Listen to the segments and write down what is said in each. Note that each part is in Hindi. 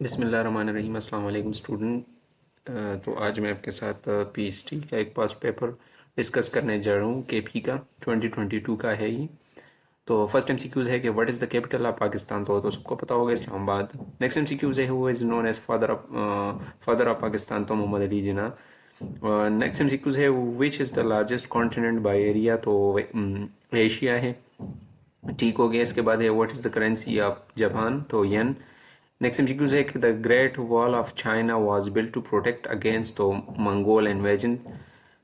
बिस्मिल्लाहिर्रहमानिर्रहीम। अस्सलाम वालेकुम स्टूडेंट। तो आज मैं आपके साथ पीएचडी का एक पास पेपर डिस्कस करने जा रहा हूँ। केपी का 2022 का है ये। तो फर्स्ट एमसीक्यूज है कि what is the capital of Pakistan. तो सबको पता होगा इस्लामाबाद। नेक्स्ट एमसीक्यूज है who is known as father of Pakistan, तो मोहम्मद अली जिना। नेक्स्ट एमसीक्यूज है which is the largest continent by area, तो एशिया है। ठीक हो गया। इसके बाद है what is the currency of Japan, तो येन। नेक्स्ट एमसीक्यूज है कि the great wall of China was built to protect against तो मंगोल इन्वेजन।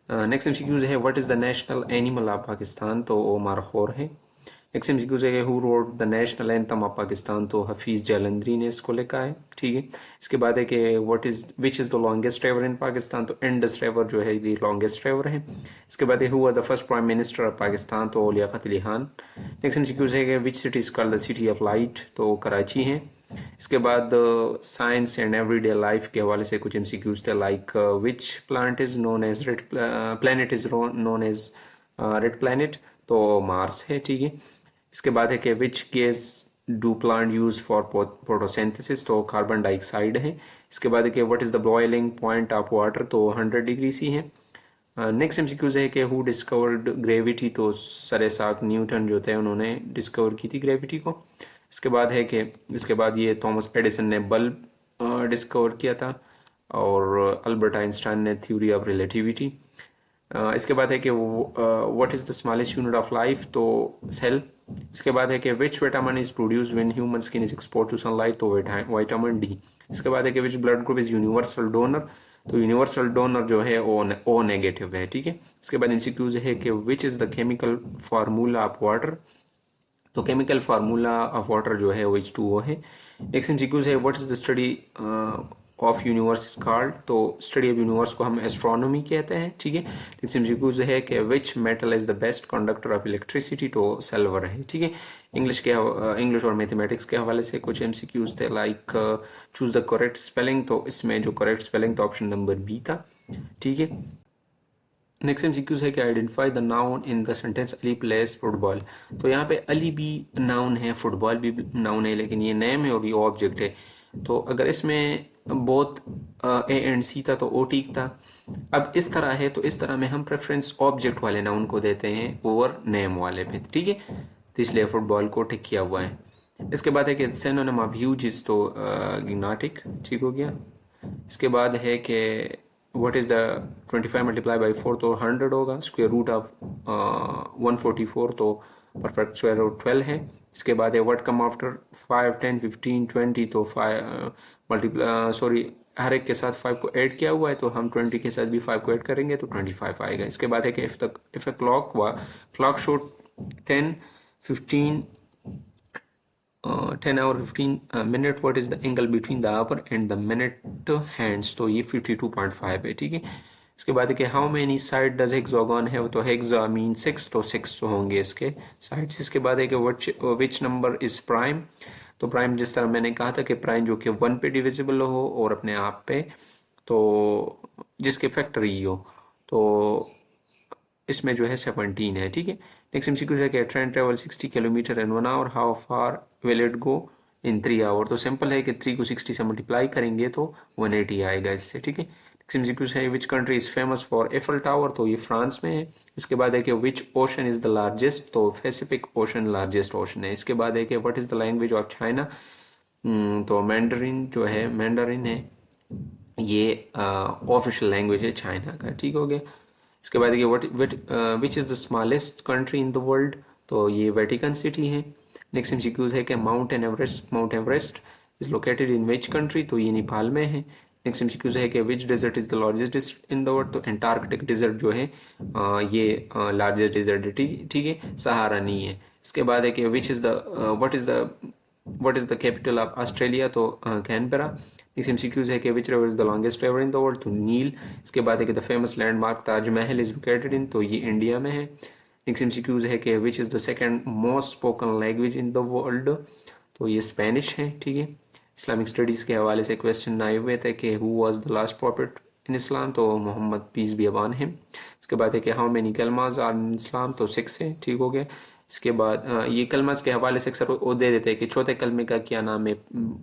नेक्स्ट एमसीक्यूज है what is the national animal of Pakistan, तो वो मारखोर है। नेक्स्ट एमसीक्यूज है who wrote the national anthem of Pakistan, तो हफीज़ जालंधरी ने इसको लिखा है। ठीक है। इसके बाद है कि what is which is the longest river in Pakistan, तो इंडस रिवर जो है ये लॉन्गेस्ट रिवर है। इसके बाद है who are the first prime minister of Pakistan, तो लियाकत अली खान। नेक्स्ट एमसीक्यूज है कि which city is called the city of light, तो कराची है। इसके बाद साइंस एंड एवरीडे लाइफ के हवाले से कुछ एमसीक्यूज थे, like which plant is known as red planet is known as red planet, तो मार्स है। ठीक है। इसके बाद है कि which gas do plant use for photosynthesis, तो कार्बन डाइऑक्साइड है। इसके बाद है कि what is the boiling point of water, तो 100 डिग्री सी है। नेक्स्ट एमसीक्यूज है कि हु डिस्कवर्ड ग्रेविटी, तो सर इसाक न्यूटन जो थे उन्होंने डिस्कवर की थी ग्रेविटी को। इसके बाद है कि इसके बाद ये थॉमस एडिसन ने बल्ब डिस्कवर किया था, और अल्बर्ट आइंस्टाइन ने थ्योरी ऑफ रिलेटिविटी। इसके बाद है कि what is the smallest unit of life, तो सेल। इसके बाद है कि which vitamin is produce when human skin is expose to sunlight, तो विटामिन डी। इसके बाद है कि which blood group is universal donor, तो यूनिवर्सल डोनर जो है ओ नेगेटिव है। ठीक है। इसके बाद एमसीक्यूज है कि which is the chemical formula of water, तो केमिकल फार्मूला ऑफ वाटर जो है वो H2O है। नेक्स्ट एमसीक्यूज है what is the study of universe is called, तो स्टडी ऑफ यूनिवर्स को हम एस्ट्रोनॉमी कहते हैं। ठीक है। नेक्स्ट एमसीक्यूज है कि which metal is the best conductor of electricity, तो सिल्वर है। ठीक है। इंग्लिश और मैथमेटिक्स के हवाले से कुछ एमसीक्यूज थे, like choose the correct spelling, तो इसमें जो करेक्ट स्पेलिंग था ऑप्शन नंबर बी था। ठीक है। नेक्स्ट एमसीक्यूज है कि identify the noun in the sentence Ali place football, तो यहाँ पे अली भी नाउन है, फुटबॉल भी नाउन है, लेकिन ये नेम है और ये ऑब्जेक्ट है। तो अगर इसमें बोथ ए एंड सी था तो ओ ठीक था। अब इस तरह है तो इस तरह में हम प्रेफरेंस ऑब्जेक्ट वाले नाउन को देते हैं ओवर नेम वाले पे। ठीक है। तो इसलिए फुटबॉल को टिक किया हुआ है। इसके बाद है कि सिनोनिम ऑफ ह्यूज इज, तो गिग्नाटिक। ठीक हो गया। इसके बाद है कि what is the 25 multiply by 4, तो 100 होगा। स्क्वायर रूट ऑफ 144, तो परफेक्ट स्क्वायर रूट 12 है। इसके बाद है व्हाट कम आफ्टर 5 10 15 20, तो 5 मल्टीप्लाई सॉरी हर एक के साथ 5 को ऐड किया हुआ है, तो हम 20 के साथ भी 5 को ऐड करेंगे तो 25 आएगा। इसके बाद है कि if a clock show 10 15 10 hour 15 minute, what is the angle between the hour and the minute hands, तो ये 52.5 है। ठीक है। इसके बाद है कि how many side does hexagon है, तो हेक्सा मीन 6, तो 6 होंगे इसके साइड्स। इसके बाद है कि विच नंबर इज प्राइम, तो प्राइम जिस तरह मैंने कहा था कि प्राइम जो कि 1 पे डिविजिबल हो और अपने आप पे, तो जिसके फैक्टर ही हो, तो इसमें जो है 17 है। ठीक है। नेक्स्ट एमसीक्यू है कि train travel 60 kilometre in 1 hour, how far will it go in 3 hour, तो सिंपल है कि 3 को 60 से मल्टीप्लाई करेंगे तो 180 आएगा इससे। ठीक है। नेक्स्ट एमसीक्यू है which country is famous for apple tower, तो ये फ्रांस में है। इसके बाद है कि विच ओशन इज द लार्जेस्ट, तो पैसिफिक ओशन लार्जेस्ट ओशन है। इसके बाद है कि what is the language of China, तो मैंडरिन जो है मैंडरिन है, ये ऑफिशियल लैंग्वेज है चाइना का। ठीक हो गया। इसके बाद ये which is the smallest country in the world, तो ये वेटिकन सिटी है। नेक्स्ट एमसीक्यूज है कि Mount Everest is located in which country, तो ये नेपाल में है। नेक्स्ट एमसीक्यूज है कि which desert is the largest desert in the world, तो एंटार्कटिक डेजर्ट जो है ये लार्जेस्ट डेजर्ट है। ठीक है। सहारा नहीं है। इसके बाद है कि which is the what is the capital of Australia, तो कैनबरा। नेक्स्ट एमसीक्यूज है कि which river is the longest river in the world, तो नील। इसके बाद है कि the famous landmark Taj Mahal is located इन, तो ये इंडिया में है। नेक्स्ट एमसीक्यूज है कि which is the second most spoken language in the world, तो ये स्पेनिश है। ठीक है। इस्लामिक स्टडीज के हवाले से क्वेश्चन आए हुए थे कि who was the last prophet in Islam, तो Muhammad peace be upon him. इसके बाद है कि how many kalmas are in Islam, तो 6 है। ठीक हो गया। इसके बाद ये कलमस के हवाले से अक्सर वो दे देते हैं कि चौथे कलमे का क्या नाम है,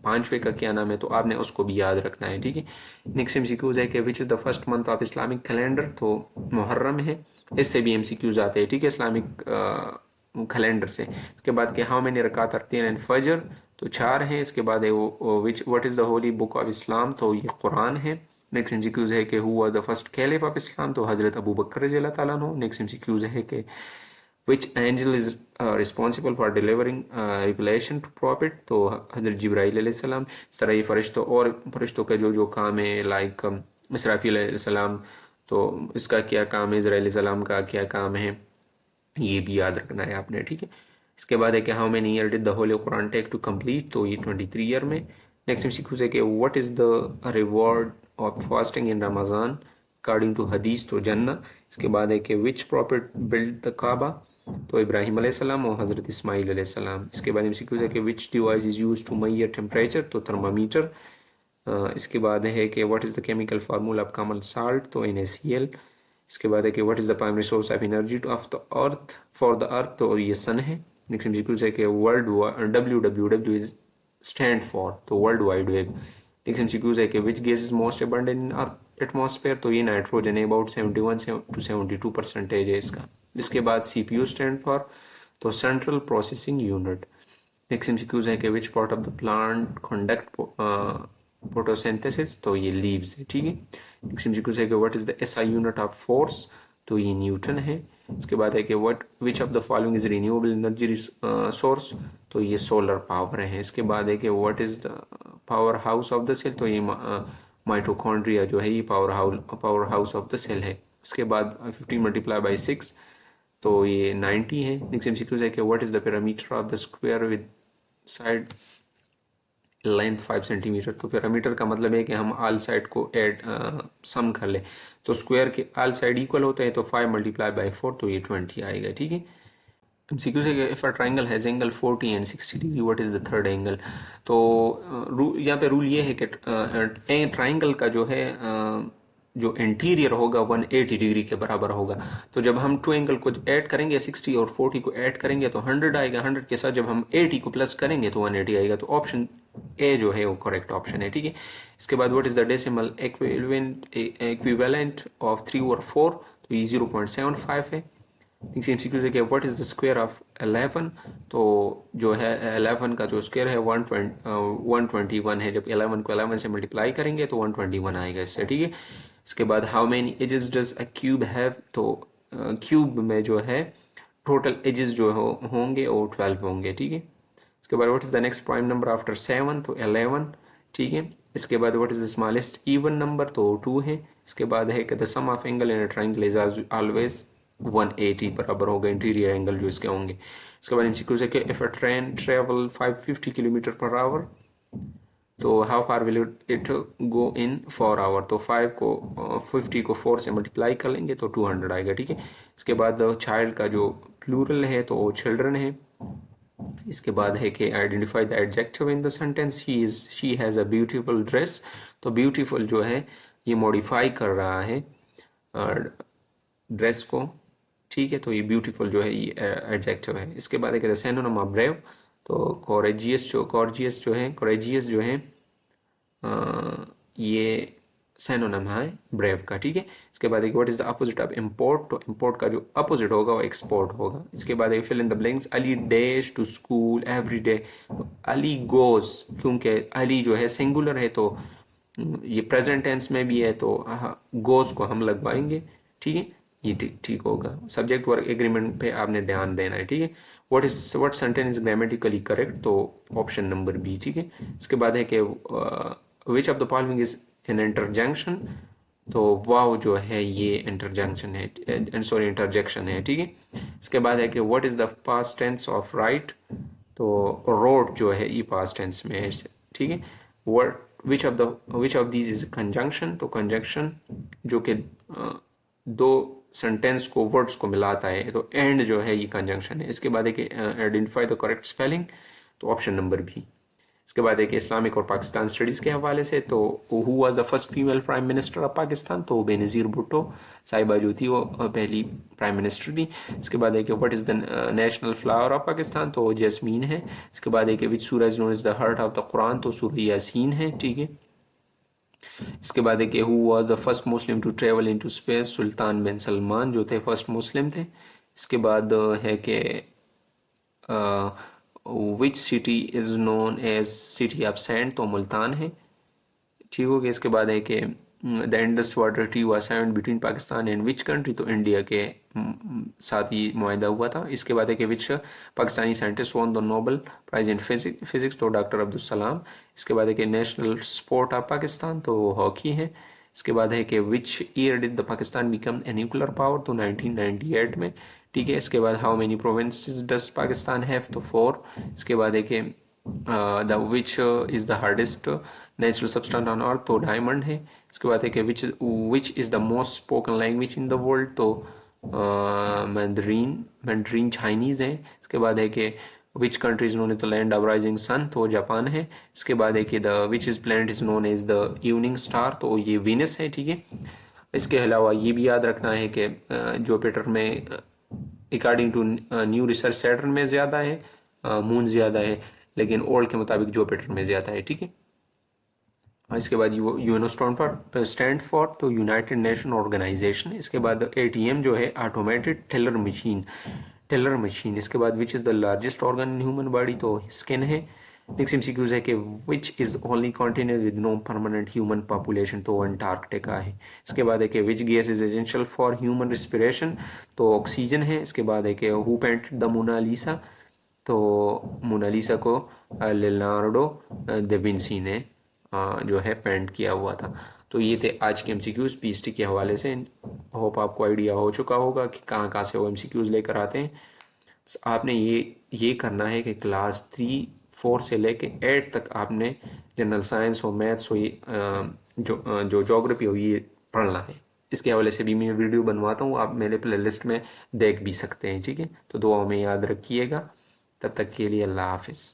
पांचवे का क्या नाम है, तो आपने उसको भी याद रखना है, ठीक है। नेक्स्ट एमसीक्यूज है कि which is the first month of Islamic calendar, तो मुहर्रम है। इससे भी एमसीक्यूज आते हैं, ठीक है, इस्लामिक कैलेंडर से। इसके बाद के हाउ मैनी रकात रखते हैं फजर, तो 4 हैं। इसके बाद है वो विच what is the Holi book of Islam, तो ये कुरान है। नेक्स्ट एमसीक्यूज है कि who was the first caliph of Islam, तो हजरत अबू बकर रज़ी अल्लाह ताला अन्हु। नेक्स्ट एमसीक्यूज है कि which angel is responsible for delivering revelation to prophet, तो हजरत जिब्राइल अलैहिस्सलाम। इस तरह ये फरिश्तों और फरिश्तों का जो जो काम है, लाइक इसराफील अलैहिस्सलाम, तो इसका क्या काम है, इज़राइल अलैहिस्सलाम का क्या काम है, ये भी याद रखना है आपने, ठीक है। इसके बाद है कि how many year did the holy Quran take to complete, तो ये 23 ईयर में। नेक्स्ट एमसीक्यू है कि what is the reward of fasting in Ramzan according to Hadith, तो जन्नत। इसके बाद है कि which prophet build the Kaaba, तो इब्राहिम अलैहिस्सलाम और हज़रत इस्माइल अलैहिस्सलाम। इसके बाद एमसीक्यू है कि which device is use to measure temperature, तो थर्मामीटर। इसके बाद है कि what is the chemical formula of common salt, तो NaCl। इसके बाद है कि what is the primary source of energy of the earth for the earth, तो ये सन है। नेक्स्ट एमसीक्यू है कि world WWW is stand for, तो world wide web. Next MCQ है कि which gas is most abundant in earth atmosphere, तो ये नाइट्रोजन है, अबाउट 71 to 72% है इसका। इसके बाद CPU स्टैंड फॉर, तो central processing unit. Next MCQs है कि which part of the plant conduct photosynthesis, तो ये लीव्स है, ठीक है। नेक्स्ट एमसीक्यूज है कि what is the SI unit of force, तो ये न्यूटन है। इसके बाद है कि what which of the following is renewable energy source, तो ये सोलर पावर है। इसके बाद है कि what is the power house of the cell, तो ये माइटोकॉन्ड्रिया जो है ये power house of the cell है। इसके बाद 15 × 6, तो ये 90 है। नेक्स्ट एमसीक्यूज है कि what is the parameter of the square with side length 5 centimetre, तो पैरामीटर का मतलब है कि हम आल साइड को ऐड सम कर ले, तो स्क्वायर के आल साइड इक्वल होते हैं, तो 5 × 4, तो ये 20 आएगा, ठीक है। एमसीक्यू से if a triangle has angle 40 and 60 degree, what is the third angle, तो यहाँ पे रूल ये है कि ट्राइंगल का जो है जो इंटीरियर होगा 180 डिग्री के बराबर होगा। तो जब हम टू एंगल को ऐड करेंगे, 60 और 40 को ऐड करेंगे तो 100 आएगा, 100 के साथ जब हम 80 को प्लस करेंगे तो 180 आएगा। तो ऑप्शन ए जो है वो करेक्ट ऑप्शन है, ठीक है। इसके बाद what is the decimal equivalent of 3 और 4, तो ये 0.75 है। नेक्स्ट एमसीक्यू है कि what is the square of 11, तो जो है 11 का जो स्क्वायर है 121 है। जब 11 को 11 से मल्टीप्लाई करेंगे तो 121 आएगा इससे, ठीक है। इसके बाद how many edges does a cube have, तो क्यूब में जो है टोटल एजेस जो होंगे वो 12 होंगे, ठीक है। इसके बाद what is the next prime number after 7, तो 11, ठीक है। इसके बाद what is the smallest even number, तो 2 है। इसके बाद है कि the sum of angle in a triangle is always 180 बराबर होगा इंटीरियर एंगल जो इसके होंगे। इसके बाद एमसीक्यू है कि if a train travel 550 kilometre per hour, तो how far will it go in 4 hour, तो 5 को 50 को 4 से मल्टीप्लाई कर लेंगे तो 200 आएगा, ठीक है। इसके बाद चाइल्ड का जो प्लूरल है तो वो चिल्ड्रन है। इसके बाद है कि identify the adjective in the sentence, he is she has a beautiful dress, तो ब्यूटीफुल जो है ये मॉडिफाई कर रहा है ड्रेस को, ठीक है। तो ये ब्यूटीफुल जो है ये एडजेक्टिव है। इसके बाद है सिनोनिम ऑफ ब्रेव, तो कॉरेजियस जो है ये सिनोनिम है ब्रेव का, ठीक है। इसके बाद what is the opposite of import, तो इम्पोर्ट का जो अपोजिट होगा वो एक्सपोर्ट होगा। इसके बाद fill in the blanks, Ali dash to school every day, Ali goes, क्योंकि अली जो है सिंगुलर है तो ये प्रेजेंट टेंस में भी है तो गोज को हम लगवाएंगे, ठीक है। ये ठीक होगा। सब्जेक्ट वर्क एग्रीमेंट पे आपने ध्यान देना है, ठीक है। What sentence is grammatically correct, तो ऑप्शन नंबर बी, ठीक है। इसके बाद है कि which of the following is an interjection, तो वाव जो है ये इंटरजंक्शन है, सॉरी इंटरजेक्शन है, ठीक है। इसके बाद है कि what is the past tense of write, तो रोड जो है ये पास्ट टेंस में है, ठीक है। Which of these is conjunction, तो कंजंक्शन जो कि दो सेंटेंस को वर्ड्स को मिलाता है, तो एंड जो है ये कंजंक्शन है। इसके बाद है कि आइडेंटिफाई द करेक्ट स्पेलिंग, तो ऑप्शन नंबर बी। इसके बाद एक इस्लामिक और पाकिस्तान स्टडीज़ के हवाले से, तो who was the first female prime minister of Pakistan, तो बेनज़ीर भुट्टो साहिबा जो थी वो पहली प्राइम मिनिस्टर थी। इसके बाद है कि what is the national flower of Pakistan, तो जैस्मीन है। इसके बाद है कि विच सूरह is known is the heart of the Quran, तो सूरह यासीन है, ठीक है। इसके बाद है कि who was the first Muslim to travel into space, Sultan bin Salman जो थे फर्स्ट मुस्लिम थे। इसके बाद है कि which city is known as city of sand, तो मुल्तान है, ठीक हो गया। इसके बाद है कि the Indus water tree was signed between Pakistan and which country, तो इंडिया के साथ ही मुआहदा हुआ था। इसके बाद है कि which Pakistani scientist won the Nobel prize in physics, तो डॉक्टर अब्दुल सलाम। इसके बाद है कि नेशनल स्पोर्ट ऑफ पाकिस्तान, तो हॉकी है। इसके बाद है कि which year did the Pakistan become a nuclear power, तो 1998 में, ठीक है। इसके बाद how many provinces does Pakistan have, तो 4। इसके बाद है कि the which is the hardest natural substance on earth, तो डायमंड है। इसके बाद है कि which is the most spoken language in the world, तो मैंड्रीन मैंड्रीन चाइनीज़ है। इसके बाद है कि which country is known as the land of rising sun, तो जापान है। इसके बाद है कि the which is planet is known as the evening star, तो ये वीनस है, ठीक है। इसके अलावा ये भी याद रखना है कि जुपिटर में according to new research Saturn में ज़्यादा है, मून ज़्यादा है, लेकिन ओल्ड के मुताबिक जुपिटर में ज़्यादा है, ठीक है। इसके बाद यूएनओ स्टैंड फॉर तो यूनाइटेड नेशन ऑर्गेनाइजेशन। इसके बाद एटीएम जो है ऑटोमेटेड टेलर मशीन। इसके बाद which is the largest organ in human body, तो स्किन है। नेक्स्ट एमसीक्यूज है कि which is only continent with no permanent human population, तो अंटार्कटिका है। इसके बाद है कि which gas is essential for human respiration, तो ऑक्सीजन है। इसके बाद है कि हु पेंटेड द मोनालिसा, तो मोनालिसा को लियोनार्डो दा विंसी ने जो है पेंट किया हुआ था। तो ये थे आज के एमसीक्यूज पीएसटी के हवाले से। होप आपको आइडिया हो चुका होगा कि कहाँ कहाँ से वो एमसीक्यूज लेकर आते हैं। आपने ये करना है कि क्लास 3 4 से लेके 8 तक आपने जनरल साइंस हो, मैथ्स हो, जो जोग्राफी हो, ये पढ़ना है। इसके हवाले से भी मैं वीडियो बनवाता हूँ, आप मेरे प्लेलिस्ट में देख भी सकते हैं, ठीक है। तो दुआ में याद रखिएगा। तब तक के लिए अल्लाह हाफिज़।